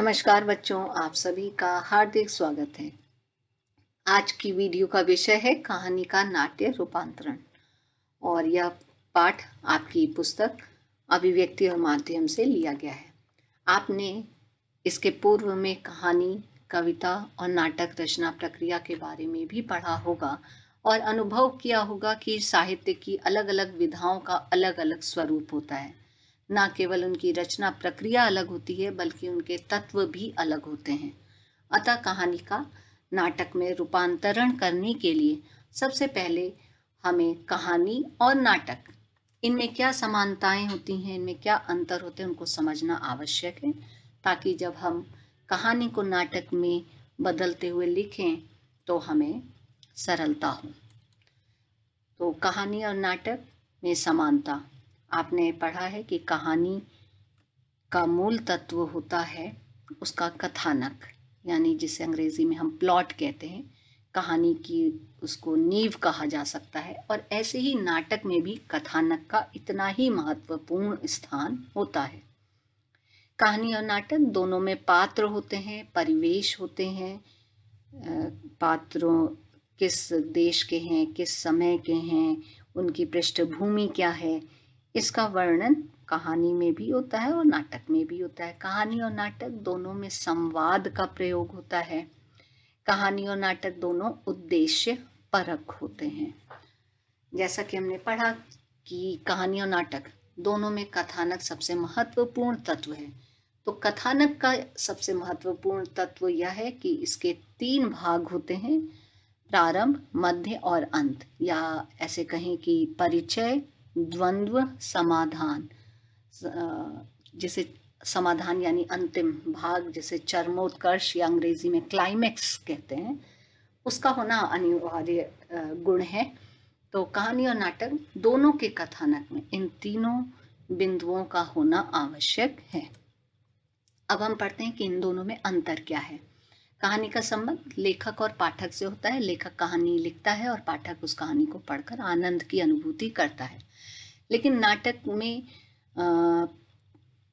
नमस्कार बच्चों, आप सभी का हार्दिक स्वागत है। आज की वीडियो का विषय है कहानी का नाट्य रूपांतरण और यह पाठ आपकी पुस्तक अभिव्यक्ति और माध्यम से लिया गया है। आपने इसके पूर्व में कहानी, कविता और नाटक रचना प्रक्रिया के बारे में भी पढ़ा होगा और अनुभव किया होगा कि साहित्य की अलग-अलग विधाओं का अलग-अलग स्वरूप होता है। ना केवल उनकी रचना प्रक्रिया अलग होती है बल्कि उनके तत्व भी अलग होते हैं। अतः कहानी का नाटक में रूपांतरण करने के लिए सबसे पहले हमें कहानी और नाटक, इनमें क्या समानताएं होती हैं, इनमें क्या अंतर होते हैं, उनको समझना आवश्यक है ताकि जब हम कहानी को नाटक में बदलते हुए लिखें तो हमें सरलता हो। तो कहानी और नाटक में समानता, आपने पढ़ा है कि कहानी का मूल तत्व होता है उसका कथानक, यानी जिसे अंग्रेजी में हम प्लॉट कहते हैं। कहानी की उसको नींव कहा जा सकता है और ऐसे ही नाटक में भी कथानक का इतना ही महत्वपूर्ण स्थान होता है। कहानी और नाटक दोनों में पात्र होते हैं, परिवेश होते हैं। पात्रों किस देश के हैं, किस समय के हैं, उनकी पृष्ठभूमि क्या है, इसका वर्णन कहानी में भी होता है और नाटक में भी होता है। कहानी और नाटक दोनों में संवाद का प्रयोग होता है। कहानी और नाटक दोनों उद्देश्य परक होते हैं। जैसा कि हमने पढ़ा कि कहानी और नाटक दोनों में कथानक सबसे महत्वपूर्ण तत्व है। तो कथानक का सबसे महत्वपूर्ण तत्व यह है कि इसके 3 भाग होते हैं, प्रारंभ, मध्य और अंत, या ऐसे कहें कि परिचय, द्वंद्व, समाधान। जिसे समाधान यानी अंतिम भाग, जिसे चरमोत्कर्ष या अंग्रेजी में क्लाइमेक्स कहते हैं, उसका होना अनिवार्य गुण है। तो कहानी और नाटक दोनों के कथानक में इन तीनों बिंदुओं का होना आवश्यक है। अब हम पढ़ते हैं कि इन दोनों में अंतर क्या है। कहानी का संबंध लेखक और पाठक से होता है। लेखक कहानी लिखता है और पाठक उस कहानी को पढ़कर आनंद की अनुभूति करता है। लेकिन नाटक में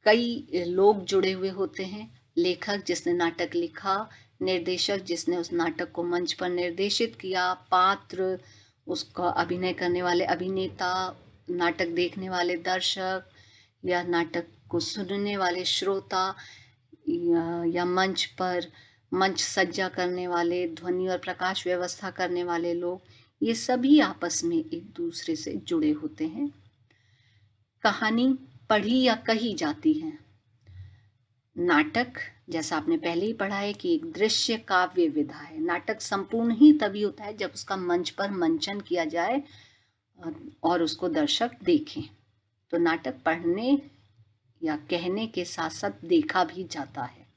कई लोग जुड़े हुए होते हैं। लेखक जिसने नाटक लिखा, निर्देशक जिसने उस नाटक को मंच पर निर्देशित किया, पात्र, उसका अभिनय करने वाले अभिनेता, नाटक देखने वाले दर्शक या नाटक को सुनने वाले श्रोता, या मंच पर मंच सज्जा करने वाले, ध्वनि और प्रकाश व्यवस्था करने वाले लोग, ये सभी आपस में एक दूसरे से जुड़े होते हैं। कहानी पढ़ी या कही जाती है। नाटक, जैसा आपने पहले ही पढ़ा है कि एक दृश्य काव्य विधा है। नाटक संपूर्ण ही तभी होता है जब उसका मंच पर मंचन किया जाए और उसको दर्शक देखें। तो नाटक पढ़ने या कहने के साथ साथ देखा भी जाता है।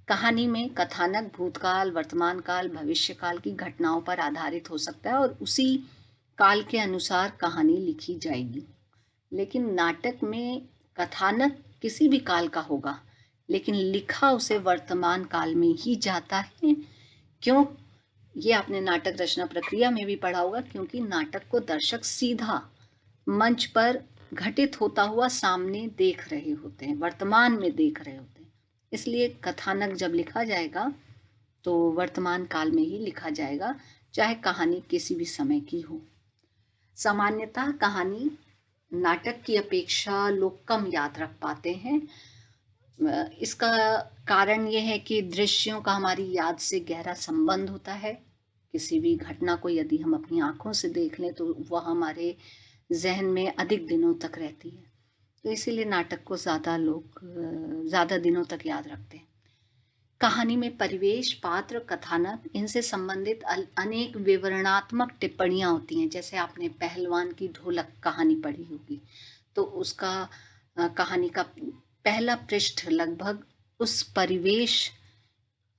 कहानी में कथानक भूतकाल, वर्तमान काल, भविष्य काल की घटनाओं पर आधारित हो सकता है और उसी काल के अनुसार कहानी लिखी जाएगी। लेकिन नाटक में कथानक किसी भी काल का होगा, लेकिन लिखा उसे वर्तमान काल में ही जाता है। क्यों? ये आपने नाटक रचना प्रक्रिया में भी पढ़ा होगा, क्योंकि नाटक को दर्शक सीधा मंच पर घटित होता हुआ सामने देख रहे होते हैं, वर्तमान में देख रहे होते हैं। इसलिए कथानक जब लिखा जाएगा तो वर्तमान काल में ही लिखा जाएगा, चाहे कहानी किसी भी समय की हो। सामान्यतः कहानी नाटक की अपेक्षा लोग कम याद रख पाते हैं। इसका कारण यह है कि दृश्यों का हमारी याद से गहरा संबंध होता है। किसी भी घटना को यदि हम अपनी आंखों से देख लें तो वह हमारे जहन में अधिक दिनों तक रहती है। तो इसीलिए नाटक को ज़्यादा दिनों तक याद रखते हैं। कहानी में परिवेश, पात्र, कथानक, इनसे संबंधित अनेक विवरणात्मक टिप्पणियां होती हैं। जैसे आपने पहलवान की ढोलक कहानी पढ़ी होगी, तो उसका कहानी का पहला पृष्ठ लगभग उस परिवेश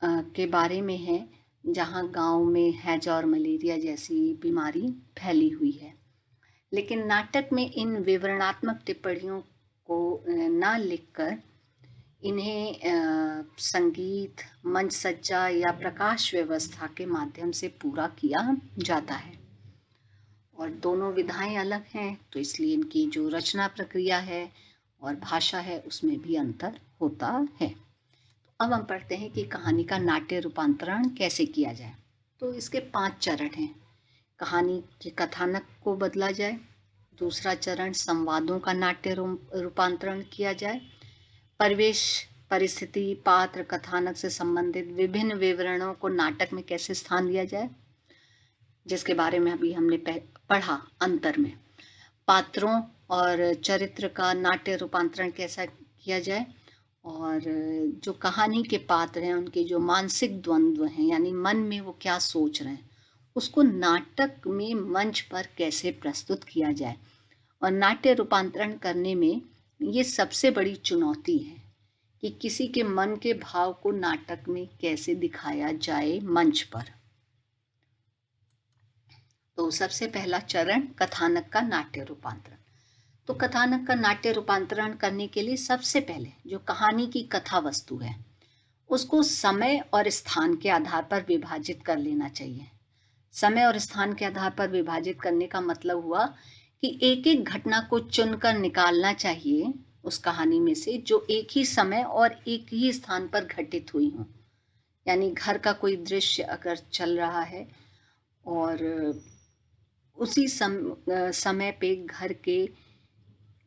के बारे में है जहां गांव में हैजा और मलेरिया जैसी बीमारी फैली हुई है। लेकिन नाटक में इन विवरणात्मक टिप्पणियों को ना लिखकर इन्हें संगीत, मंच सज्जा या प्रकाश व्यवस्था के माध्यम से पूरा किया जाता है। और दोनों विधाएं अलग हैं, तो इसलिए इनकी जो रचना प्रक्रिया है और भाषा है उसमें भी अंतर होता है। अब हम पढ़ते हैं कि कहानी का नाट्य रूपांतरण कैसे किया जाए। तो इसके 5 चरण हैं। कहानी के कथानक को बदला जाए, दूसरा चरण संवादों का नाट्य रूपांतरण किया जाए, परिवेश, परिस्थिति, पात्र, कथानक से संबंधित विभिन्न विवरणों को नाटक में कैसे स्थान दिया जाए, जिसके बारे में अभी हमने पढ़ा अंतर में। पात्रों और चरित्र का नाट्य रूपांतरण कैसा किया जाए, और जो कहानी के पात्र हैं उनके जो मानसिक द्वंद्व हैं, यानी मन में वो क्या सोच रहे हैं, उसको नाटक में मंच पर कैसे प्रस्तुत किया जाए। और नाट्य रूपांतरण करने में ये सबसे बड़ी चुनौती है कि किसी के मन के भाव को नाटक में कैसे दिखाया जाए मंच पर। तो सबसे पहला चरण कथानक का नाट्य रूपांतरण। तो कथानक का नाट्य रूपांतरण करने के लिए सबसे पहले जो कहानी की कथा वस्तु है उसको समय और स्थान के आधार पर विभाजित कर लेना चाहिए। समय और स्थान के आधार पर विभाजित करने का मतलब हुआ कि एक एक घटना को चुनकर निकालना चाहिए उस कहानी में से जो एक ही समय और एक ही स्थान पर घटित हुई हो। यानी घर का कोई दृश्य अगर चल रहा है और उसी समय पे घर के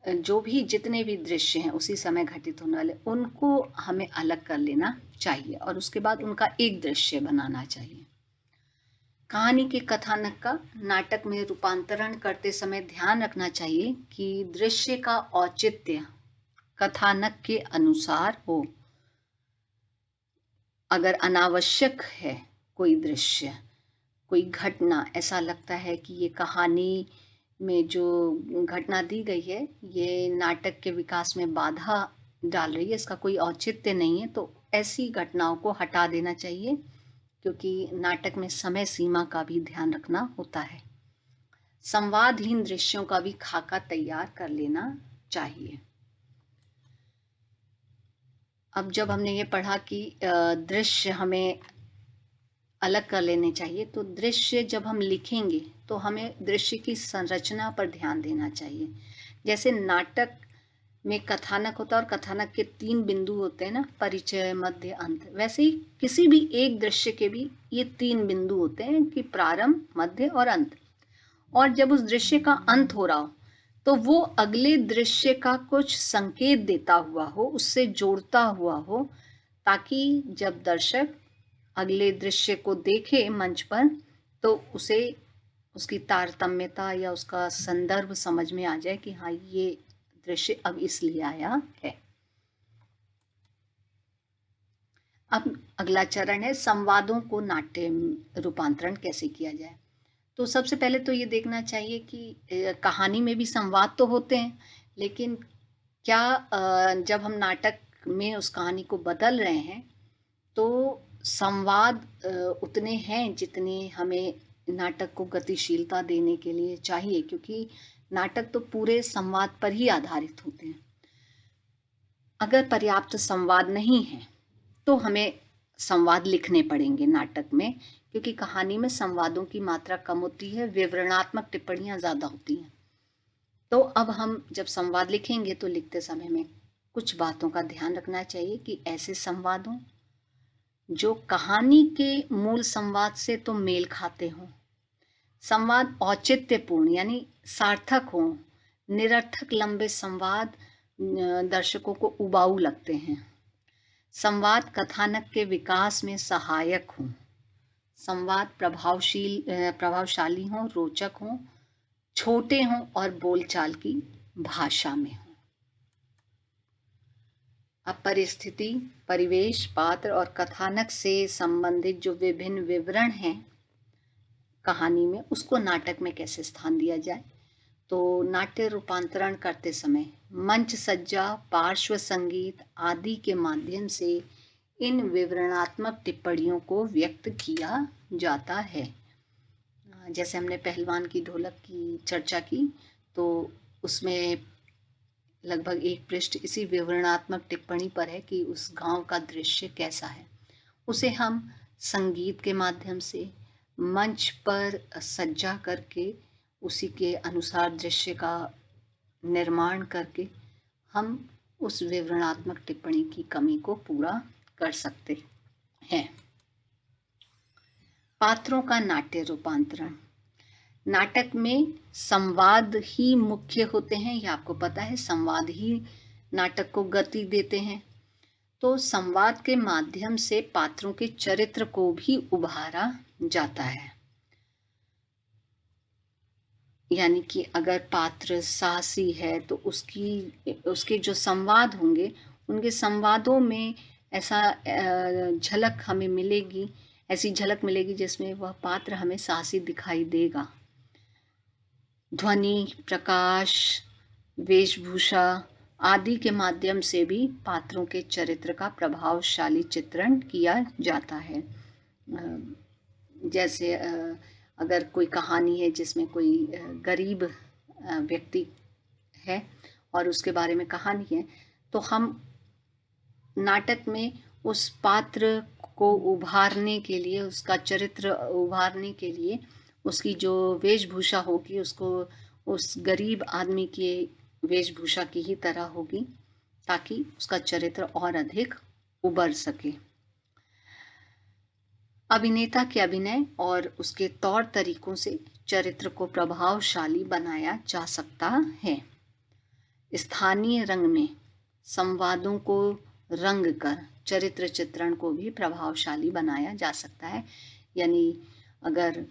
जो भी जितने भी दृश्य हैं उसी समय घटित होने वाले, उनको हमें अलग कर लेना चाहिए और उसके बाद उनका एक दृश्य बनाना चाहिए। कहानी के कथानक का नाटक में रूपांतरण करते समय ध्यान रखना चाहिए कि दृश्य का औचित्य कथानक के अनुसार हो। अगर अनावश्यक है कोई दृश्य, कोई घटना, ऐसा लगता है कि ये कहानी में जो घटना दी गई है ये नाटक के विकास में बाधा डाल रही है, इसका कोई औचित्य नहीं है, तो ऐसी घटनाओं को हटा देना चाहिए, क्योंकि नाटक में समय सीमा का भी ध्यान रखना होता है। संवादहीन दृश्यों का भी खाका तैयार कर लेना चाहिए। अब जब हमने ये पढ़ा कि दृश्य हमें अलग कर लेने चाहिए, तो दृश्य जब हम लिखेंगे तो हमें दृश्य की संरचना पर ध्यान देना चाहिए। जैसे नाटक में कथानक होता है और कथानक के 3 बिंदु होते हैं ना, परिचय, मध्य, अंत। वैसे ही किसी भी एक दृश्य के भी ये 3 बिंदु होते हैं कि प्रारंभ, मध्य और अंत। और जब उस दृश्य का अंत हो रहा हो तो वो अगले दृश्य का कुछ संकेत देता हुआ हो, उससे जोड़ता हुआ हो, ताकि जब दर्शक अगले दृश्य को देखे मंच पर तो उसे उसकी तारतम्यता या उसका संदर्भ समझ में आ जाए कि हाँ, ये दृश्य अब इसलिए आया है। अब अगला चरण है संवादों को नाट्य रूपांतरण कैसे किया जाए। तो सबसे पहले तो ये देखना चाहिए कि कहानी में भी संवाद तो होते हैं, लेकिन क्या जब हम नाटक में उस कहानी को बदल रहे हैं तो संवाद उतने हैं जितने हमें नाटक को गतिशीलता देने के लिए चाहिए, क्योंकि नाटक तो पूरे संवाद पर ही आधारित होते हैं। अगर पर्याप्त संवाद नहीं है तो हमें संवाद लिखने पड़ेंगे नाटक में, क्योंकि कहानी में संवादों की मात्रा कम होती है, विवरणात्मक टिप्पणियां ज़्यादा होती हैं। तो अब हम जब संवाद लिखेंगे तो लिखते समय में कुछ बातों का ध्यान रखना चाहिए कि ऐसे संवाद हों जो कहानी के मूल संवाद से तो मेल खाते हों, संवाद औचित्यपूर्ण यानी सार्थक हों। निरर्थक लंबे संवाद दर्शकों को उबाऊ लगते हैं। संवाद कथानक के विकास में सहायक हों। संवाद प्रभावशाली हों, रोचक हों, छोटे हों और बोलचाल की भाषा में हों। अब परिस्थिति, परिवेश, पात्र और कथानक से संबंधित जो विभिन्न विवरण हैं कहानी में, उसको नाटक में कैसे स्थान दिया जाए। तो नाट्य रूपांतरण करते समय मंच सज्जा, पार्श्व संगीत आदि के माध्यम से इन विवरणात्मक टिप्पणियों को व्यक्त किया जाता है। जैसे हमने पहलवान की ढोलक की चर्चा की, तो उसमें लगभग 1 पृष्ठ इसी विवरणात्मक टिप्पणी पर है कि उस गांव का दृश्य कैसा है। उसे हम संगीत के माध्यम से मंच पर सज्जा करके उसी के अनुसार दृश्य का निर्माण करके हम उस विवरणात्मक टिप्पणी की कमी को पूरा कर सकते हैं। पात्रों का नाट्य रूपांतरण। नाटक में संवाद ही मुख्य होते हैं, ये आपको पता है, संवाद ही नाटक को गति देते हैं। तो संवाद के माध्यम से पात्रों के चरित्र को भी उभारा जाता है। यानी कि अगर पात्र साहसी है तो उसके जो संवाद होंगे, उनके संवादों में ऐसा झलक हमें मिलेगी, ऐसी झलक मिलेगी जिसमें वह पात्र हमें साहसी दिखाई देगा। ध्वनि, प्रकाश, वेशभूषा आदि के माध्यम से भी पात्रों के चरित्र का प्रभावशाली चित्रण किया जाता है। जैसे अगर कोई कहानी है जिसमें कोई गरीब व्यक्ति है और उसके बारे में कहानी है, तो हम नाटक में उस पात्र को उभारने के लिए, उसका चरित्र उभारने के लिए उसकी जो वेशभूषा होगी, उसको उस गरीब आदमी की वेशभूषा की ही तरह होगी, ताकि उसका चरित्र और अधिक उभर सके। अभिनेता के अभिनय और उसके तौर तरीकों से चरित्र को प्रभावशाली बनाया जा सकता है। स्थानीय रंग में संवादों को रंग कर चरित्र चित्रण को भी प्रभावशाली बनाया जा सकता है। यानी अगर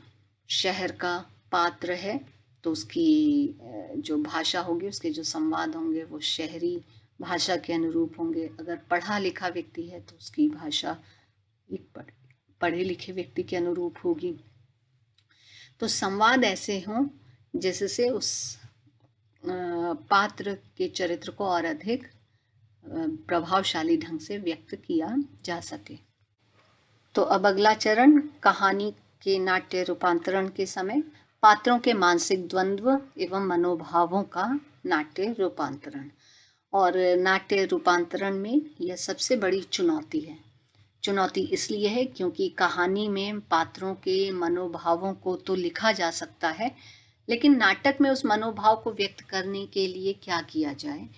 शहर का पात्र है तो उसकी जो भाषा होगी, उसके जो संवाद होंगे वो शहरी भाषा के अनुरूप होंगे। अगर पढ़ा लिखा व्यक्ति है तो उसकी भाषा एक पढ़े लिखे व्यक्ति के अनुरूप होगी। तो संवाद ऐसे हों जिससे उस पात्र के चरित्र को और अधिक प्रभावशाली ढंग से व्यक्त किया जा सके। तो अब अगला चरण, कहानी के नाट्य रूपांतरण के समय पात्रों के मानसिक द्वंद्व एवं मनोभावों का नाट्य रूपांतरण। और नाट्य रूपांतरण में यह सबसे बड़ी चुनौती है। चुनौती इसलिए है क्योंकि कहानी में पात्रों के मनोभावों को तो लिखा जा सकता है, लेकिन नाटक में उस मनोभाव को व्यक्त करने के लिए क्या किया जाए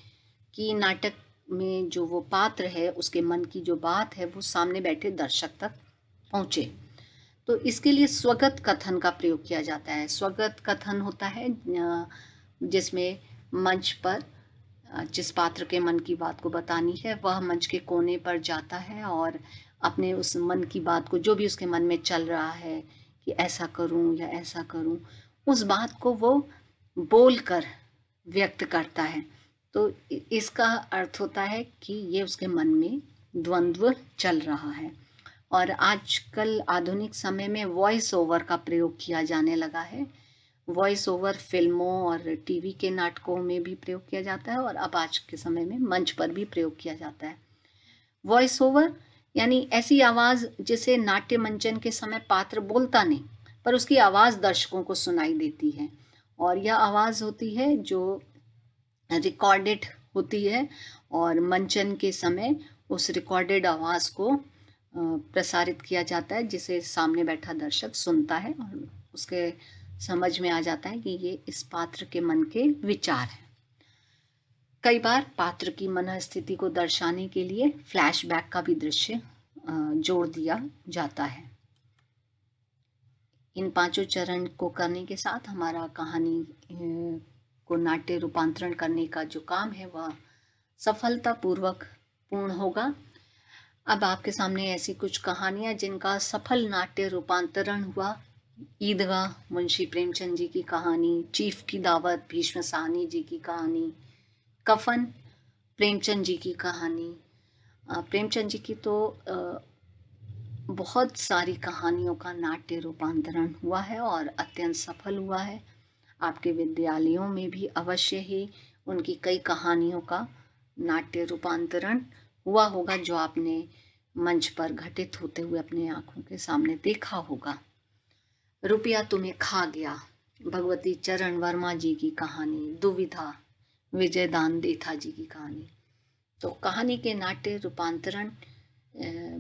कि नाटक में जो वो पात्र है उसके मन की जो बात है वो सामने बैठे दर्शक तक पहुँचे। तो इसके लिए स्वगत कथन का प्रयोग किया जाता है। स्वगत कथन होता है जिसमें मंच पर जिस पात्र के मन की बात को बतानी है वह मंच के कोने पर जाता है और अपने उस मन की बात को, जो भी उसके मन में चल रहा है कि ऐसा करूं या ऐसा करूं, उस बात को वो बोलकर व्यक्त करता है। तो इसका अर्थ होता है कि ये उसके मन में द्वंद्व चल रहा है। और आजकल आधुनिक समय में वॉइस ओवर का प्रयोग किया जाने लगा है। वॉइस ओवर फिल्मों और टीवी के नाटकों में भी प्रयोग किया जाता है और अब आज के समय में मंच पर भी प्रयोग किया जाता है। वॉइस ओवर यानी ऐसी आवाज़ जिसे नाट्य मंचन के समय पात्र बोलता नहीं, पर उसकी आवाज़ दर्शकों को सुनाई देती है। और यह आवाज़ होती है जो रिकॉर्डेड होती है और मंचन के समय उस रिकॉर्डेड आवाज़ को प्रसारित किया जाता है, जिसे सामने बैठा दर्शक सुनता है और उसके समझ में आ जाता है कि ये इस पात्र के मन के विचार हैं। कई बार पात्र की मनःस्थिति को दर्शाने के लिए फ्लैशबैक का भी दृश्य जोड़ दिया जाता है। इन पांचों चरण को करने के साथ हमारा कहानी को नाट्य रूपांतरण करने का जो काम है वह सफलतापूर्वक पूर्ण होगा। अब आपके सामने ऐसी कुछ कहानियां जिनका सफल नाट्य रूपांतरण हुआ। ईदगाह मुंशी प्रेमचंद जी की कहानी, चीफ की दावत भीष्म साहनी जी की कहानी, कफन प्रेमचंद जी की कहानी। प्रेमचंद जी की तो बहुत सारी कहानियों का नाट्य रूपांतरण हुआ है और अत्यंत सफल हुआ है। आपके विद्यालयों में भी अवश्य ही उनकी कई कहानियों का नाट्य रूपांतरण हुआ होगा, जो आपने मंच पर घटित होते हुए अपने आंखों के सामने देखा होगा। रुपया तुम्हें खा गया, भगवती चरण वर्मा जी की कहानी, दुविधा विजयदान देथा जी की कहानी। तो कहानी के नाट्य रूपांतरण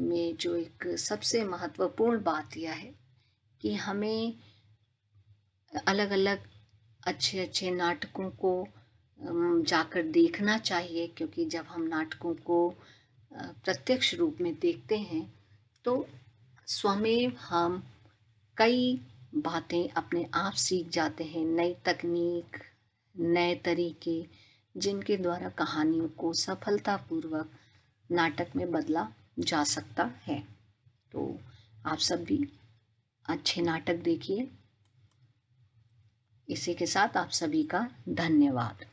में जो एक सबसे महत्वपूर्ण बात यह है कि हमें अलग अलग अच्छे अच्छे नाटकों को जाकर देखना चाहिए, क्योंकि जब हम नाटकों को प्रत्यक्ष रूप में देखते हैं तो स्वमेव हम कई बातें अपने आप सीख जाते हैं, नई तकनीक, नए तरीके, जिनके द्वारा कहानियों को सफलतापूर्वक नाटक में बदला जा सकता है। तो आप सब भी अच्छे नाटक देखिए। इसी के साथ आप सभी का धन्यवाद।